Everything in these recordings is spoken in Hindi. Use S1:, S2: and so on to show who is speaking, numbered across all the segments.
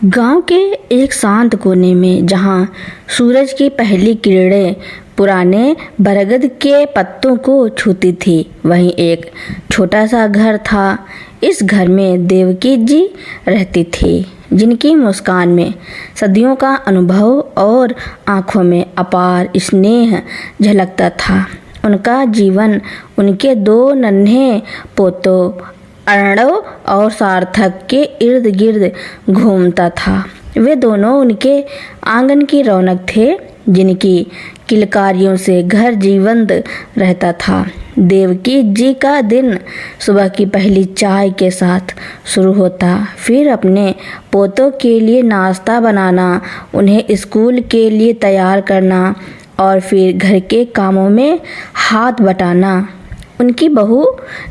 S1: गांव के एक शांत कोने में जहां सूरज की पहली किरणें पुराने बरगद के पत्तों को छूती थी, वहीं एक छोटा सा घर था। इस घर में देवकी जी रहती थी, जिनकी मुस्कान में सदियों का अनुभव और आंखों में अपार स्नेह झलकता था। उनका जीवन उनके दो नन्हे पोतों अर्णव और सार्थक के इर्द गिर्द घूमता था। वे दोनों उनके आंगन की रौनक थे, जिनकी किलकारियों से घर जीवंत रहता था। देवकी जी का दिन सुबह की पहली चाय के साथ शुरू होता, फिर अपने पोतों के लिए नाश्ता बनाना, उन्हें स्कूल के लिए तैयार करना और फिर घर के कामों में हाथ बटाना। उनकी बहू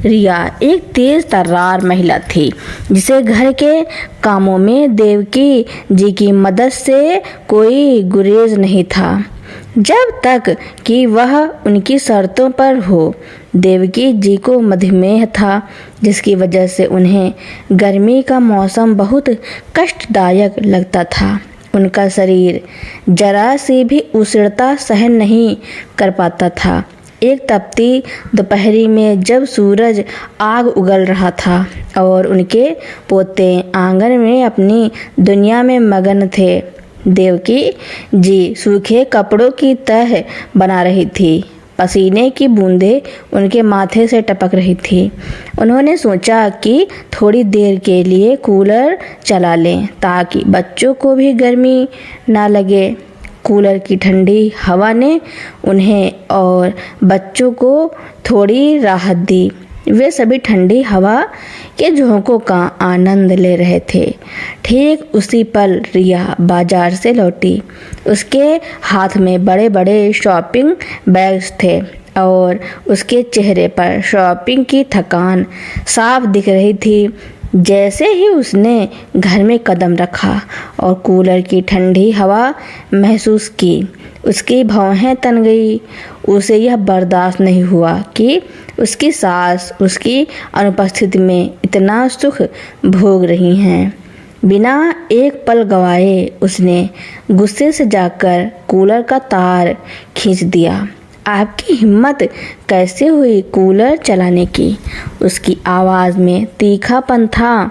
S1: रिया एक तेज तर्रार महिला थी, जिसे घर के कामों में देवकी जी की मदद से कोई गुरेज नहीं था, जब तक कि वह उनकी शर्तों पर हो। देवकी जी को मधुमेह था, जिसकी वजह से उन्हें गर्मी का मौसम बहुत कष्टदायक लगता था। उनका शरीर जरा सी भी उष्णता सहन नहीं कर पाता था। एक तपती दोपहरी में जब सूरज आग उगल रहा था और उनके पोते आंगन में अपनी दुनिया में मगन थे, देवकी जी सूखे कपड़ों की तह बना रही थी। पसीने की बूंदें उनके माथे से टपक रही थी। उन्होंने सोचा कि थोड़ी देर के लिए कूलर चला लें, ताकि बच्चों को भी गर्मी ना लगे। कूलर की ठंडी हवा ने उन्हें और बच्चों को थोड़ी राहत दी। वे सभी ठंडी हवा के झोंकों का आनंद ले रहे थे। ठीक उसी पल रिया बाजार से लौटी। उसके हाथ में बड़े बड़े शॉपिंग बैग्स थे और उसके चेहरे पर शॉपिंग की थकान साफ दिख रही थी। जैसे ही उसने घर में कदम रखा और कूलर की ठंडी हवा महसूस की, उसकी भौहें तन गई। उसे यह बर्दाश्त नहीं हुआ कि उसकी सास उसकी अनुपस्थिति में इतना सुख भोग रही हैं। बिना एक पल गवाए उसने गुस्से से जाकर कूलर का तार खींच दिया। आपकी हिम्मत कैसे हुई कूलर चलाने की? उसकी आवाज़ में तीखापन था।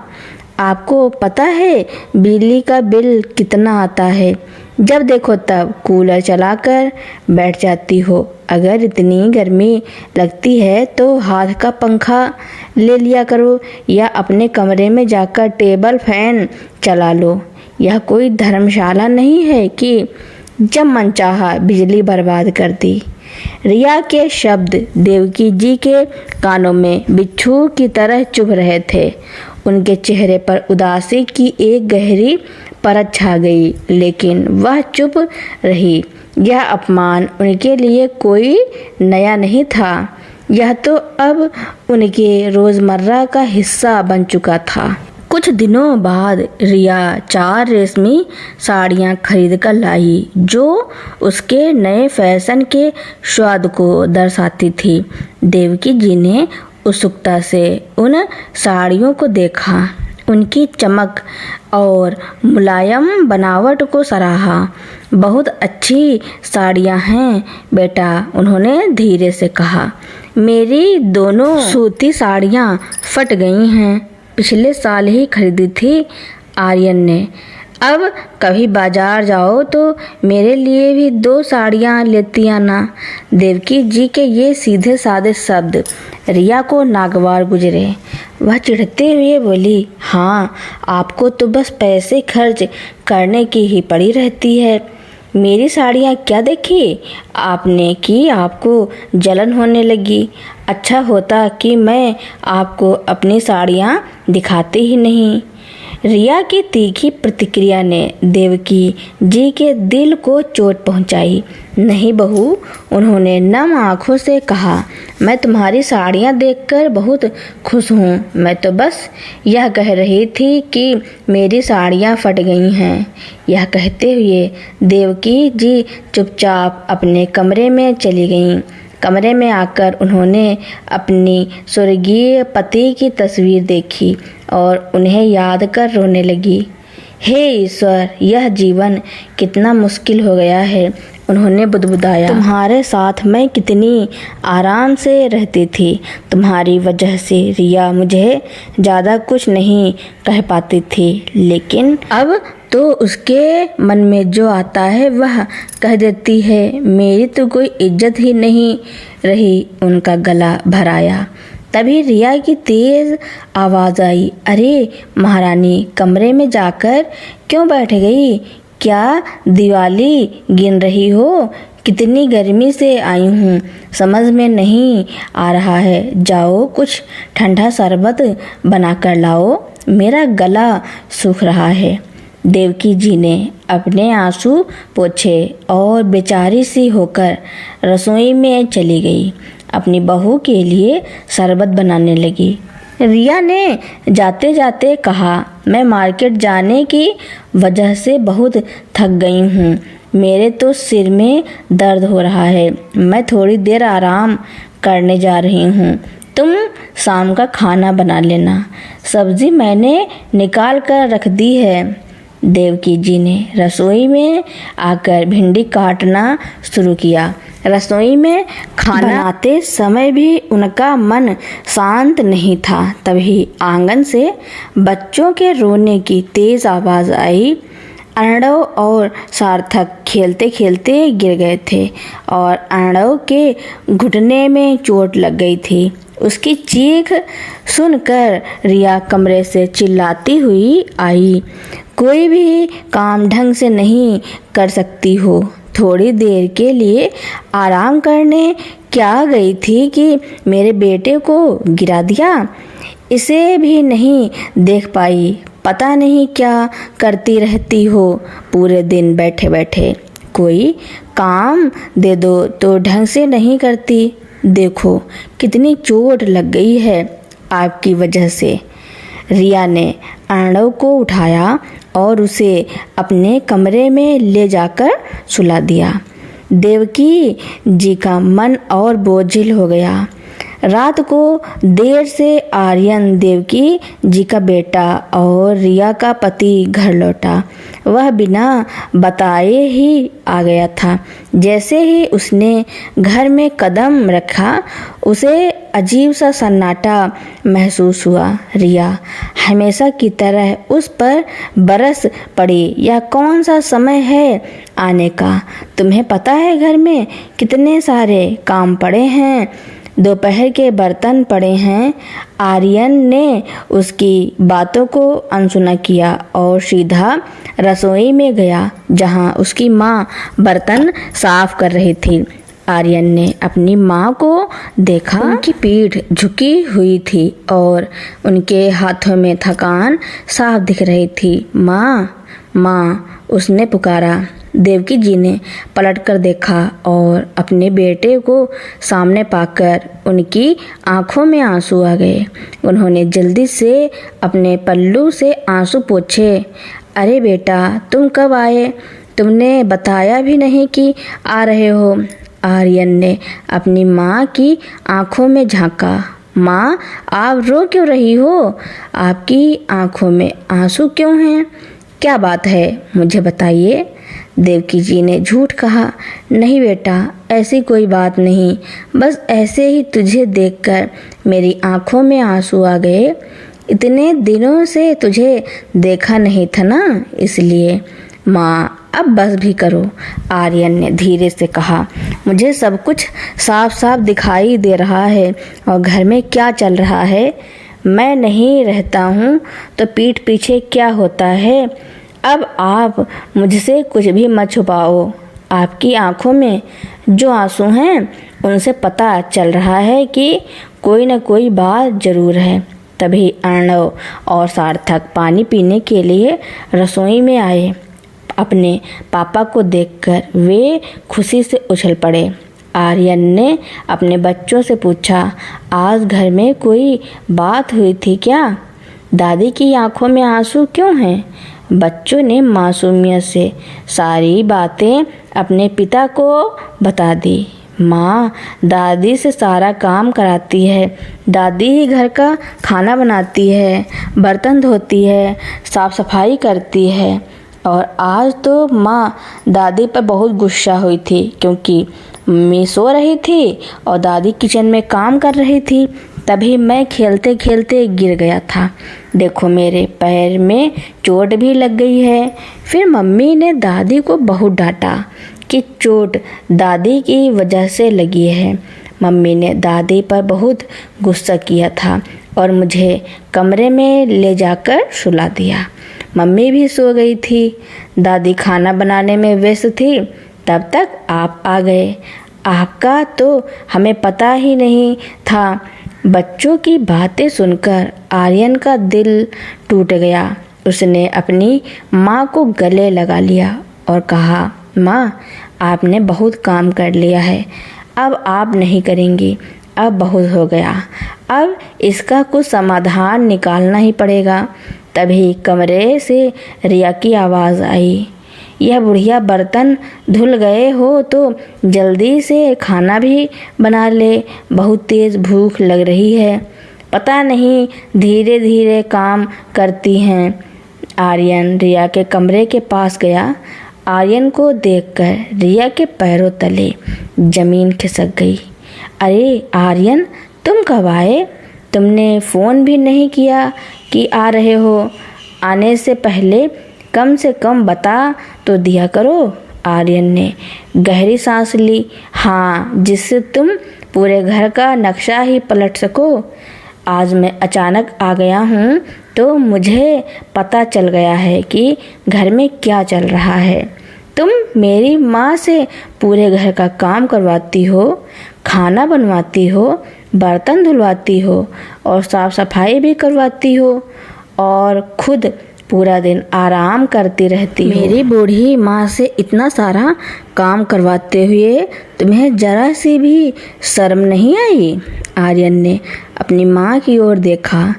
S1: आपको पता है बिजली का बिल कितना आता है? जब देखो तब कूलर चलाकर बैठ जाती हो। अगर इतनी गर्मी लगती है तो हाथ का पंखा ले लिया करो या अपने कमरे में जाकर टेबल फैन चला लो। यह कोई धर्मशाला नहीं है कि जब मन चाहा बिजली बर्बाद कर दी। रिया के शब्द देवकी जी के कानों में बिच्छू की तरह चुभ रहे थे। उनके चेहरे पर उदासी की एक गहरी परत छा गई, लेकिन वह चुप रही। यह अपमान उनके लिए कोई नया नहीं था। यह तो अब उनके रोज़मर्रा का हिस्सा बन चुका था। कुछ दिनों बाद रिया 4 रेशमी साड़ियाँ खरीद कर लाई, जो उसके नए फैशन के स्वाद को दर्शाती थी। देवकी जी ने उत्सुकता से उन साड़ियों को देखा, उनकी चमक और मुलायम बनावट को सराहा। बहुत अच्छी साड़ियाँ हैं बेटा, उन्होंने धीरे से कहा। मेरी दोनों सूती साड़ियाँ फट गई हैं, पिछले साल ही खरीदी थी, आर्यन ने। अब कभी बाजार जाओ तो मेरे लिए भी 2 साड़ियाँ लेती आना। देवकी जी के ये सीधे साधे शब्द रिया को नागवार गुजरे। वह चिढ़ते हुए बोली, हाँ, आपको तो बस पैसे खर्च करने की ही पड़ी रहती है। मेरी साड़ियाँ क्या देखी आपने कि आपको जलन होने लगी? अच्छा होता कि मैं आपको अपनी साड़ियाँ दिखाती ही नहीं। रिया की तीखी प्रतिक्रिया ने देवकी जी के दिल को चोट पहुंचाई। नहीं बहू, उन्होंने नम आंखों से कहा, मैं तुम्हारी साड़ियाँ देखकर बहुत खुश हूँ। मैं तो बस यह कह रही थी कि मेरी साड़ियाँ फट गई हैं। यह कहते हुए देवकी जी चुपचाप अपने कमरे में चली गईं। कमरे में आकर उन्होंने अपनी स्वर्गीय पति की तस्वीर देखी और उन्हें याद कर रोने लगी। हे ईश्वर, यह जीवन कितना मुश्किल हो गया है। उन्होंने बुदबुदाया। तुम्हारे साथ मैं कितनी आराम से रहती थी। तुम्हारी वजह से रिया मुझे ज़्यादा कुछ नहीं कह पाती थी, लेकिन अब तो उसके मन में जो आता है वह कह देती है। मेरी तो कोई इज्जत ही नहीं रही। उनका गला भराया। तभी रिया की तेज आवाज़ आई। अरे महारानी, कमरे में जाकर क्यों बैठ गई? क्या दिवाली गिन रही हो? कितनी गर्मी से आई हूँ, समझ में नहीं आ रहा है। जाओ कुछ ठंडा शरबत बनाकर लाओ, मेरा गला सूख रहा है। देवकी जी ने अपने आंसू पोंछे और बेचारी सी होकर रसोई में चली गई। अपनी बहू के लिए शरबत बनाने लगी। रिया ने जाते जाते कहा, मैं मार्केट जाने की वजह से बहुत थक गई हूँ। मेरे तो सिर में दर्द हो रहा है। मैं थोड़ी देर आराम करने जा रही हूँ। तुम शाम का खाना बना लेना। सब्जी मैंने निकाल कर रख दी है। देवकी जी ने रसोई में आकर भिंडी काटना शुरू किया। रसोई में खाना बनाते समय भी उनका मन शांत नहीं था। तभी आंगन से बच्चों के रोने की तेज आवाज़ आई। अर्णव और सार्थक खेलते खेलते गिर गए थे और अर्णव के घुटने में चोट लग गई थी। उसकी चीख सुनकर रिया कमरे से चिल्लाती हुई आई। कोई भी काम ढंग से नहीं कर सकती हो। थोड़ी देर के लिए आराम करने क्या गई थी कि मेरे बेटे को गिरा दिया। इसे भी नहीं देख पाई। पता नहीं क्या करती रहती हो पूरे दिन बैठे बैठे। कोई काम दे दो तो ढंग से नहीं करती। देखो कितनी चोट लग गई है आपकी वजह से। रिया ने अर्णव को उठाया और उसे अपने कमरे में ले जाकर सुला दिया। देवकी जी का मन और बोझिल हो गया। रात को देर से आर्यन, देवकी जी का बेटा और रिया का पति घर लौटा। वह बिना बताए ही आ गया था। जैसे ही उसने घर में कदम रखा, उसे अजीब सा सन्नाटा महसूस हुआ। रिया हमेशा की तरह उस पर बरस पड़ी। यह कौन सा समय है आने का? तुम्हें पता है घर में कितने सारे काम पड़े हैं। दोपहर के बर्तन पड़े हैं। आर्यन ने उसकी बातों को अनसुना किया और सीधा रसोई में गया, जहां उसकी माँ बर्तन साफ कर रही थी। आर्यन ने अपनी माँ को देखा। उनकी पीठ झुकी हुई थी और उनके हाथों में थकान साफ दिख रही थी। माँ, माँ, उसने पुकारा। देवकी जी ने पलटकर देखा और अपने बेटे को सामने पाकर उनकी आंखों में आंसू आ गए। उन्होंने जल्दी से अपने पल्लू से आंसू पोंछे। अरे बेटा, तुम कब आए? तुमने बताया भी नहीं कि आ रहे हो। आर्यन ने अपनी माँ की आंखों में झांका। माँ, आप रो क्यों रही हो? आपकी आंखों में आंसू क्यों हैं? क्या बात है, मुझे बताइए। देवकी जी ने झूठ कहा। नहीं बेटा, ऐसी कोई बात नहीं। बस ऐसे ही तुझे देखकर मेरी आंखों में आंसू आ गए। इतने दिनों से तुझे देखा नहीं था ना, इसलिए। माँ, अब बस भी करो, आर्यन ने धीरे से कहा। मुझे सब कुछ साफ साफ दिखाई दे रहा है और घर में क्या चल रहा है। मैं नहीं रहता हूँ तो पीठ पीछे क्या होता है। अब आप मुझसे कुछ भी मत छुपाओ। आपकी आंखों में जो आंसू हैं, उनसे पता चल रहा है कि कोई न कोई बात जरूर है। तभी अर्णव और सार्थक पानी पीने के लिए रसोई में आए। अपने पापा को देखकर वे खुशी से उछल पड़े। आर्यन ने अपने बच्चों से पूछा, आज घर में कोई बात हुई थी क्या? दादी की आंखों में आंसू क्यों हैं? बच्चों ने मासूमियत से सारी बातें अपने पिता को बता दी। माँ दादी से सारा काम कराती है। दादी ही घर का खाना बनाती है, बर्तन धोती है, साफ सफाई करती है। और आज तो माँ दादी पर बहुत गुस्सा हुई थी क्योंकि मम्मी सो रही थी और दादी किचन में काम कर रही थी। तभी मैं खेलते खेलते गिर गया था। देखो मेरे पैर में चोट भी लग गई है। फिर मम्मी ने दादी को बहुत डांटा कि चोट दादी की वजह से लगी है। मम्मी ने दादी पर बहुत गुस्सा किया था और मुझे कमरे में ले जाकर सुला दिया। मम्मी भी सो गई थी। दादी खाना बनाने में व्यस्त थी। तब तक आप आ गए। आपका तो हमें पता ही नहीं था। बच्चों की बातें सुनकर आर्यन का दिल टूट गया। उसने अपनी माँ को गले लगा लिया और कहा, माँ आपने बहुत काम कर लिया है, अब आप नहीं करेंगी, अब बहुत हो गया, अब इसका कुछ समाधान निकालना ही पड़ेगा। तभी कमरे से रिया की आवाज़ आई, यह बुढ़िया बर्तन धुल गए हो तो जल्दी से खाना भी बना ले, बहुत तेज़ भूख लग रही है। पता नहीं धीरे धीरे काम करती हैं। आर्यन रिया के कमरे के पास गया। आर्यन को देखकर रिया के पैरों तले जमीन खिसक गई। अरे आर्यन, तुम कब आए? तुमने फ़ोन भी नहीं किया कि आ रहे हो। आने से पहले कम से कम बता तो दिया करो। आर्यन ने गहरी सांस ली। हाँ, जिससे तुम पूरे घर का नक्शा ही पलट सको। आज मैं अचानक आ गया हूँ तो मुझे पता चल गया है कि घर में क्या चल रहा है। तुम मेरी माँ से पूरे घर का काम करवाती हो, खाना बनवाती हो, बर्तन धुलवाती हो और साफ सफाई भी करवाती हो और खुद पूरा दिन आराम करती रहती हो। मेरी बूढ़ी माँ से इतना सारा काम करवाते हुए तुम्हें जरा सी भी शर्म नहीं आई? आर्यन ने अपनी माँ की ओर देखा,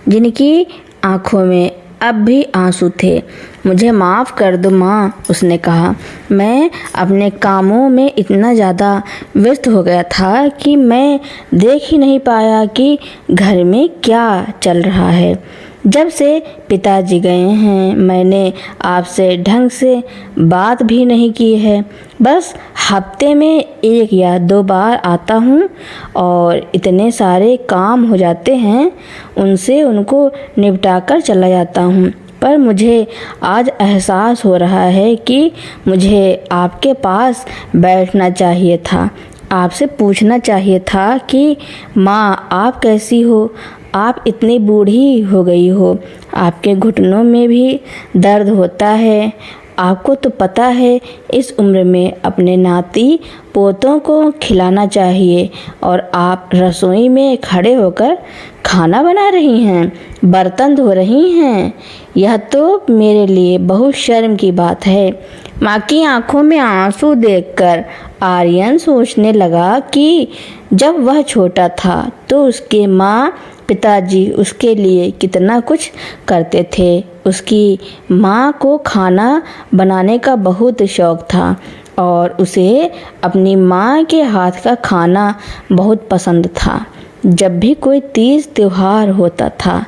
S1: जिनकी आंखों में अब भी आंसू थे। मुझे माफ़ कर दो माँ, उसने कहा। मैं अपने कामों में इतना ज़्यादा व्यस्त हो गया था कि मैं देख ही नहीं पाया कि घर में क्या चल रहा है। जब से पिताजी गए हैं मैंने आपसे ढंग से बात भी नहीं की है। बस हफ्ते में 1 या 2 बार आता हूँ और इतने सारे काम हो जाते हैं, उनसे उनको निपटा कर चला जाता हूँ। पर मुझे आज एहसास हो रहा है कि मुझे आपके पास बैठना चाहिए था, आपसे पूछना चाहिए था कि माँ आप कैसी हो? आप इतनी बूढ़ी हो गई हो, आपके घुटनों में भी दर्द होता है। आपको तो पता है इस उम्र में अपने नाती पोतों को खिलाना चाहिए और आप रसोई में खड़े होकर खाना बना रही हैं, बर्तन धो रही हैं। यह तो मेरे लिए बहुत शर्म की बात है। माँ की आंखों में आंसू देखकर आर्यन सोचने लगा कि जब वह छोटा था तो उसके माँ पिताजी उसके लिए कितना कुछ करते थे। उसकी माँ को खाना बनाने का बहुत शौक था और उसे अपनी माँ के हाथ का खाना बहुत पसंद था। जब भी कोई तीज त्योहार होता था,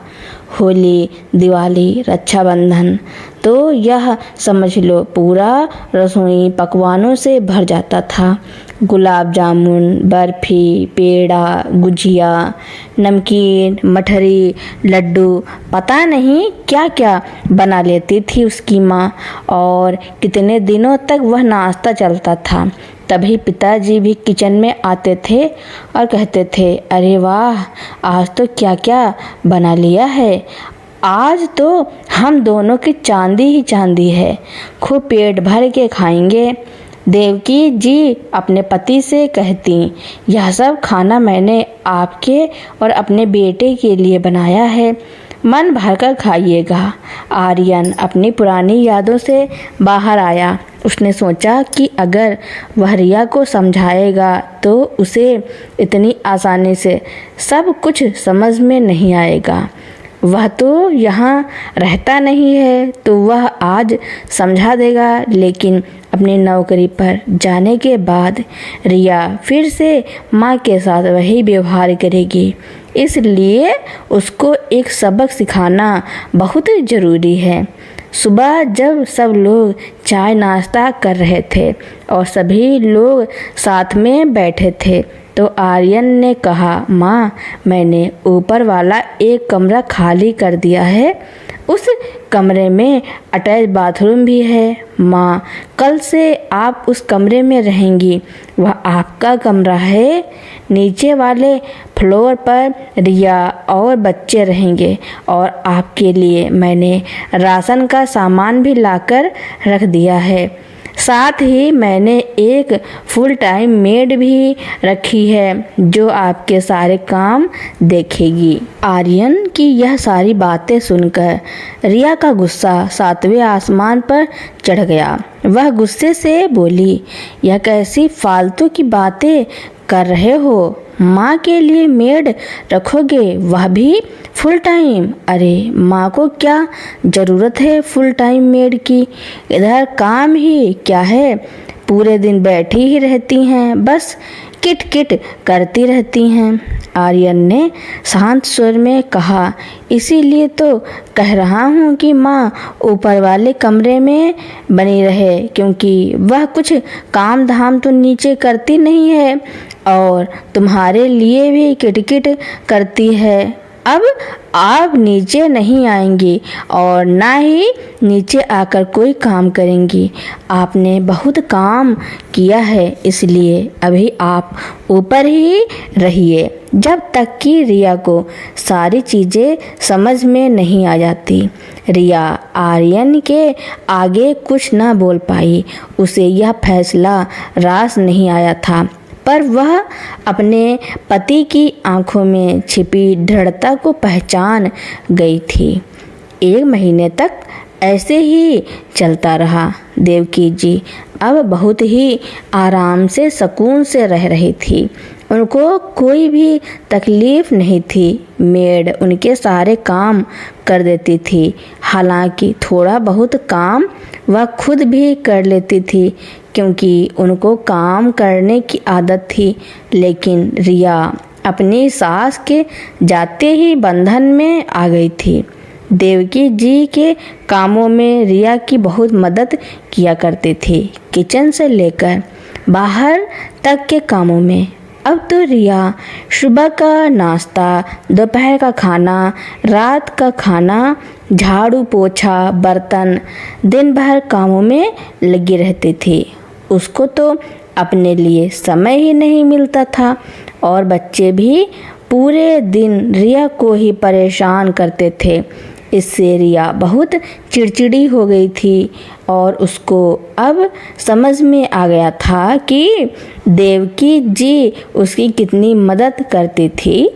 S1: होली, दिवाली, रक्षाबंधन, तो यह समझ लो पूरा रसोई पकवानों से भर जाता था। गुलाब जामुन, बर्फ़ी, पेड़ा, गुजिया, नमकीन, मठरी, लड्डू, पता नहीं क्या क्या बना लेती थी उसकी माँ और कितने दिनों तक वह नाश्ता चलता था। तभी पिताजी भी किचन में आते थे और कहते थे, अरे वाह, आज तो क्या क्या बना लिया है। आज तो हम दोनों की चांदी ही चांदी है, खूब पेट भर के खाएंगे। देवकी जी अपने पति से कहती, यह सब खाना मैंने आपके और अपने बेटे के लिए बनाया है, मन भरकर खाइएगा। आर्यन अपनी पुरानी यादों से बाहर आया। उसने सोचा कि अगर वह रिया को समझाएगा तो उसे इतनी आसानी से सब कुछ समझ में नहीं आएगा। वह तो यहाँ रहता नहीं है तो वह आज समझा देगा, लेकिन अपनी नौकरी पर जाने के बाद रिया फिर से माँ के साथ वही व्यवहार करेगी। इसलिए उसको एक सबक सिखाना बहुत ज़रूरी है। सुबह जब सब लोग चाय नाश्ता कर रहे थे और सभी लोग साथ में बैठे थे तो आर्यन ने कहा, माँ, मैंने ऊपर वाला एक कमरा खाली कर दिया है। उस कमरे में अटैच बाथरूम भी है। माँ, कल से आप उस कमरे में रहेंगी। वह आपका कमरा है। नीचे वाले फ्लोर पर रिया और बच्चे रहेंगे और आपके लिए मैंने राशन का सामान भी लाकर रख दिया है। साथ ही मैंने एक फुल टाइम मेड भी रखी है जो आपके सारे काम देखेगी। आर्यन की यह सारी बातें सुनकर रिया का गुस्सा 7वें आसमान पर चढ़ गया। वह गुस्से से बोली, यह कैसी फालतू की बातें कर रहे हो? माँ के लिए मेड रखोगे, वह भी फुल टाइम? अरे माँ को क्या ज़रूरत है फुल टाइम मेड की? इधर काम ही क्या है, पूरे दिन बैठी ही रहती हैं, बस किट किट करती रहती हैं। आर्यन ने शांत स्वर में कहा, इसीलिए तो कह रहा हूँ कि माँ ऊपर वाले कमरे में बनी रहे, क्योंकि वह कुछ काम धाम तो नीचे करती नहीं है और तुम्हारे लिए भी किटकिट करती है। अब आप नीचे नहीं आएंगी और ना ही नीचे आकर कोई काम करेंगी। आपने बहुत काम किया है, इसलिए अभी आप ऊपर ही रहिए जब तक कि रिया को सारी चीज़ें समझ में नहीं आ जाती। रिया आर्यन के आगे कुछ ना बोल पाई। उसे यह फैसला रास नहीं आया था, पर वह अपने पति की आंखों में छिपी दृढ़ता को पहचान गई थी। 1 महीने तक ऐसे ही चलता रहा। देवकी जी अब बहुत ही आराम से सुकून से रह रही थी। उनको कोई भी तकलीफ नहीं थी। मेड उनके सारे काम कर देती थी। हालांकि थोड़ा बहुत काम वह खुद भी कर लेती थी क्योंकि उनको काम करने की आदत थी। लेकिन रिया अपनी सास के जाते ही बंधन में आ गई थी। देवकी जी के कामों में रिया की बहुत मदद किया करती थी, किचन से लेकर बाहर तक के कामों में। अब तो रिया सुबह का नाश्ता, दोपहर का खाना, रात का खाना, झाड़ू पोछा, बर्तन, दिन भर कामों में लगी रहती थी। उसको तो अपने लिए समय ही नहीं मिलता था और बच्चे भी पूरे दिन रिया को ही परेशान करते थे। इससे रिया बहुत चिड़चिड़ी हो गई थी और उसको अब समझ में आ गया था कि देवकी जी उसकी कितनी मदद करती थी।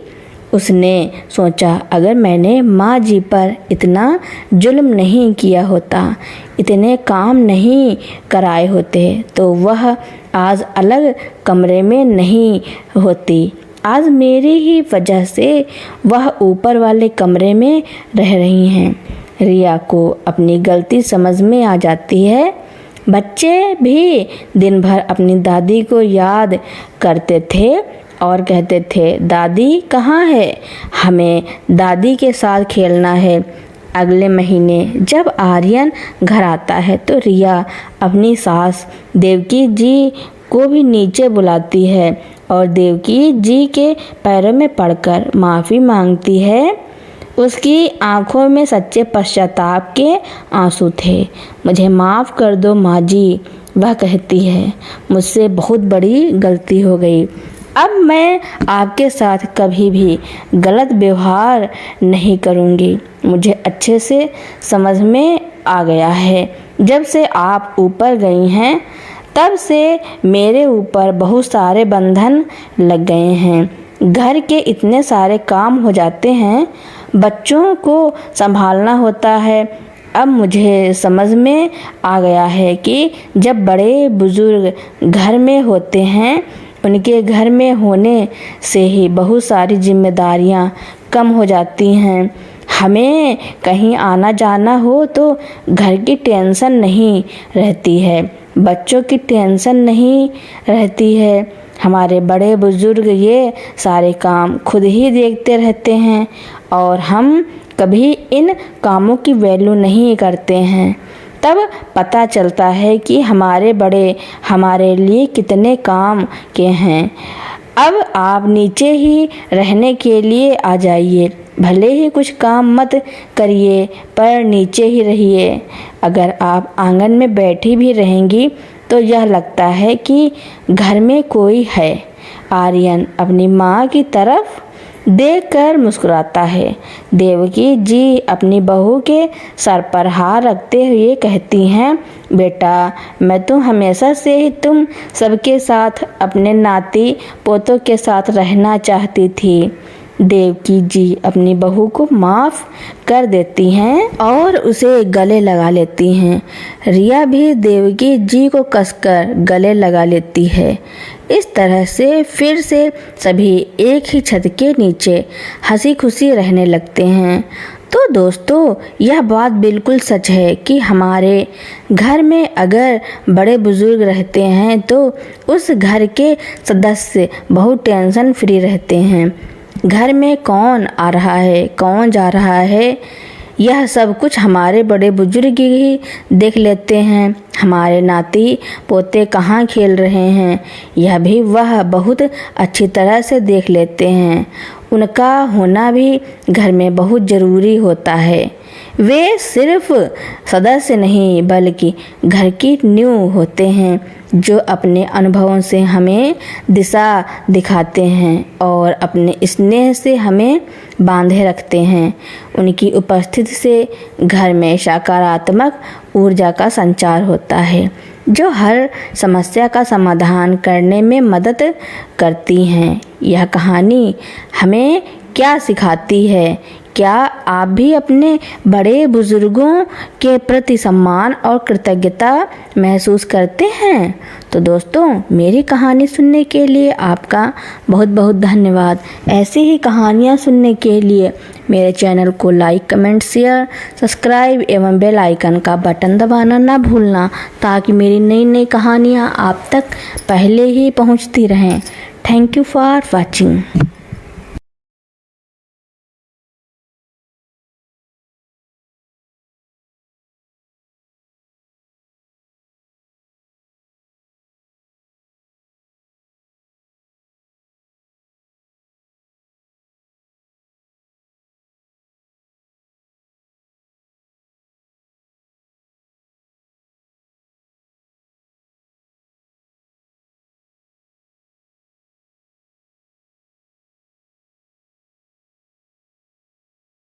S1: उसने सोचा, अगर मैंने माँ जी पर इतना जुल्म नहीं किया होता, इतने काम नहीं कराए होते, तो वह आज अलग कमरे में नहीं होती। आज मेरी ही वजह से वह ऊपर वाले कमरे में रह रही हैं। रिया को अपनी गलती समझ में आ जाती है। बच्चे भी दिन भर अपनी दादी को याद करते थे और कहते थे, दादी कहाँ है, हमें दादी के साथ खेलना है। अगले महीने जब आर्यन घर आता है तो रिया अपनी सास देवकी जी को भी नीचे बुलाती है और देवकी जी के पैरों में पड़कर माफ़ी मांगती है। उसकी आंखों में सच्चे पश्चाताप के आंसू थे। मुझे माफ़ कर दो माँ जी, वह कहती है, मुझसे बहुत बड़ी गलती हो गई। अब मैं आपके साथ कभी भी गलत व्यवहार नहीं करूँगी। मुझे अच्छे से समझ में आ गया है। जब से आप ऊपर गई हैं तब से मेरे ऊपर बहुत सारे बंधन लग गए हैं। घर के इतने सारे काम हो जाते हैं, बच्चों को संभालना होता है। अब मुझे समझ में आ गया है कि जब बड़े बुजुर्ग घर में होते हैं, उनके घर में होने से ही बहुत सारी जिम्मेदारियां कम हो जाती हैं। हमें कहीं आना जाना हो तो घर की टेंशन नहीं रहती है, बच्चों की टेंशन नहीं रहती है। हमारे बड़े बुजुर्ग ये सारे काम खुद ही देखते रहते हैं और हम कभी इन कामों की वैल्यू नहीं करते हैं। तब पता चलता है कि हमारे बड़े हमारे लिए कितने काम के हैं। अब आप नीचे ही रहने के लिए आ जाइए, भले ही कुछ काम मत करिए पर नीचे ही रहिए। अगर आप आंगन में बैठी भी रहेंगी तो यह लगता है कि घर में कोई है। आर्यन अपनी माँ की तरफ देखकर मुस्कुराता है। देवकी जी अपनी बहू के सर पर हाथ रखते हुए कहती हैं, बेटा मैं तो हमेशा से ही तुम सबके साथ अपने नाती पोतों के साथ रहना चाहती थी। देवकी जी अपनी बहू को माफ़ कर देती हैं और उसे गले लगा लेती हैं। रिया भी देवकी जी को कसकर गले लगा लेती है। इस तरह से फिर से सभी एक ही छत के नीचे हंसी खुशी रहने लगते हैं। तो दोस्तों यह बात बिल्कुल सच है कि हमारे घर में अगर बड़े बुजुर्ग रहते हैं तो उस घर के सदस्य बहुत टेंशन फ्री रहते हैं। घर में कौन आ रहा है, कौन जा रहा है, यह सब कुछ हमारे बड़े बुजुर्ग ही देख लेते हैं। हमारे नाती पोते कहाँ खेल रहे हैं, यह भी वह बहुत अच्छी तरह से देख लेते हैं। उनका होना भी घर में बहुत ज़रूरी होता है। वे सिर्फ सदस्य नहीं बल्कि घर की नींव होते हैं, जो अपने अनुभवों से हमें दिशा दिखाते हैं और अपने स्नेह से हमें बांधे रखते हैं। उनकी उपस्थिति से घर में सकारात्मक ऊर्जा का संचार होता है, जो हर समस्या का समाधान करने में मदद करती हैं। यह कहानी हमें क्या सिखाती है? क्या आप भी अपने बड़े बुजुर्गों के प्रति सम्मान और कृतज्ञता महसूस करते हैं? तो दोस्तों मेरी कहानी सुनने के लिए आपका बहुत बहुत धन्यवाद। ऐसी ही कहानियाँ सुनने के लिए मेरे चैनल को लाइक, कमेंट, शेयर, सब्सक्राइब एवं बेल आइकन का बटन दबाना ना भूलना, ताकि मेरी नई नई कहानियाँ आप तक पहले ही पहुँचती रहें। Thank you for watching.